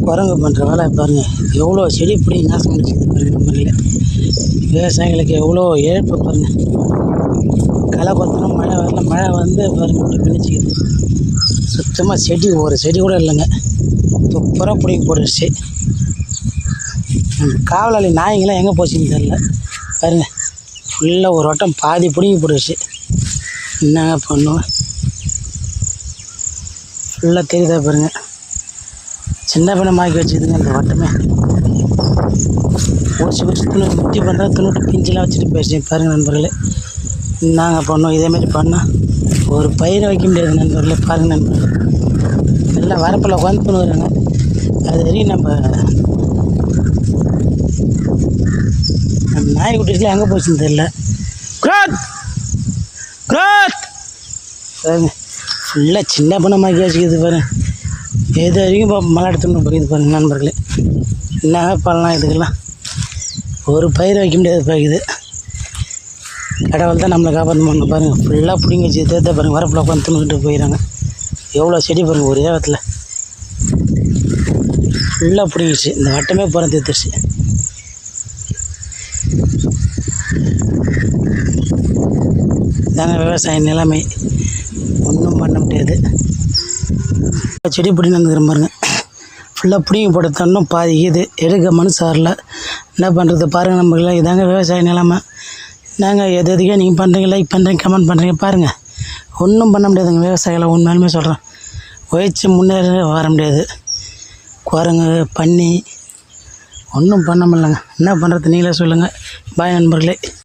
குரங்கு பண்ணுற வேலை பாருங்கள். எவ்வளோ செடி பிடி நாசம் பண்ணிச்சுது பாருங்கள். நண்பர்களே, விவசாயிகளுக்கு எவ்வளோ இழப்பு பாருங்கள். களை கொத்தணும், மழை வரல, மழை வந்து பாருங்கள் இப்படி பிடிச்சிக்குது. சுத்தமாக செடி ஒரு செடி கூட இல்லைங்க, துப்புரம் பிடிங்கி போட்டுருச்சு. காவலாளி நாய்ங்களாம் எங்கே போச்சுன்னு தெரில பாருங்கள். ஃபுல்லாக ஒரு வட்டம் பாதி பிடிங்கி போட்டுருச்சு. என்னங்க பண்ணுவேன், ஃபுல்லாக தெரியுதா பாருங்கள். சின்ன பின்னமாக்கி வச்சுதுங்க இந்த வட்டமே. பிடிச்சி துணி முட்டி பண்ணுறா, துணுட்டு பிஞ்செல்லாம் வச்சுட்டு போயிடுச்சு பாருங்கள் நண்பர்களே. நாங்கள் பண்ணோம் இதேமாரி பண்ணால் ஒரு பயிரை வைக்க முடியாது நண்பர்களே. பாருங்கள் நண்பர்களே, எல்லாம் வரப்பில் உட்காந்து பண்ணுறாங்க. அது வரைக்கும் நம்ம நாய்க்குட்டிலாம் எங்கே போச்சுன்னு தெரியல. குரோத் குரோத் பாருங்க, ஃபுல்லாக சின்ன பின்னமாக்கி வச்சுக்கிது பாருங்கள். எது வரைக்கும் இப்போ மழை எடுத்துன்னு போயிடுது பாருங்கள் நண்பர்களே. என்ன பண்ணலாம் இதுக்கெல்லாம், ஒரு பயிர் வைக்க முடியாது போய்க்குது. கடவுள் தான் நம்மளை காப்பாற்ற பண்ண பாருங்கள். ஃபுல்லாக பிடிங்கி வச்சு தேர்த்த பாருங்கள். வரப்பில் உட்காந்து துணுக்கிட்டு போயிடறாங்க. எவ்வளோ செடி பாருங்கள் ஒரு ஏகத்தில் ஃபுல்லாக பிடிங்கிச்சு. இந்த வட்டமே புறம் தேர்த்துருச்சு. இதாங்க விவசாய நிலைமை, ஒன்றும் பண்ண முடியாது. செடி பிடின்னு வந்துக்கிற பாருங்க. ஃபுல்லாக பிடிங்கி போட்டு தண்ணும் பாதிக்குது, எடுக்க மனசு வரல. என்ன பண்ணுறது பாருங்கள் நம்மளாம். இதாங்க விவசாய நிலைமை. நாங்கள் எது எதுக்கே நீங்கள் பண்ணுறீங்க, லைக் பண்ணுறீங்க, கமெண்ட் பண்ணுறீங்க பாருங்கள். ஒன்றும் பண்ண முடியாதுங்க விவசாயிகளை. உண்மையாலுமே சொல்கிறேன், உழைச்சி முன்னேற வர முடியாது. குரங்கு பன்னி ஒன்றும் பண்ண முடியலங்க. என்ன பண்ணுறது நீங்களே சொல்லுங்கள். பாய் நண்பர்களே.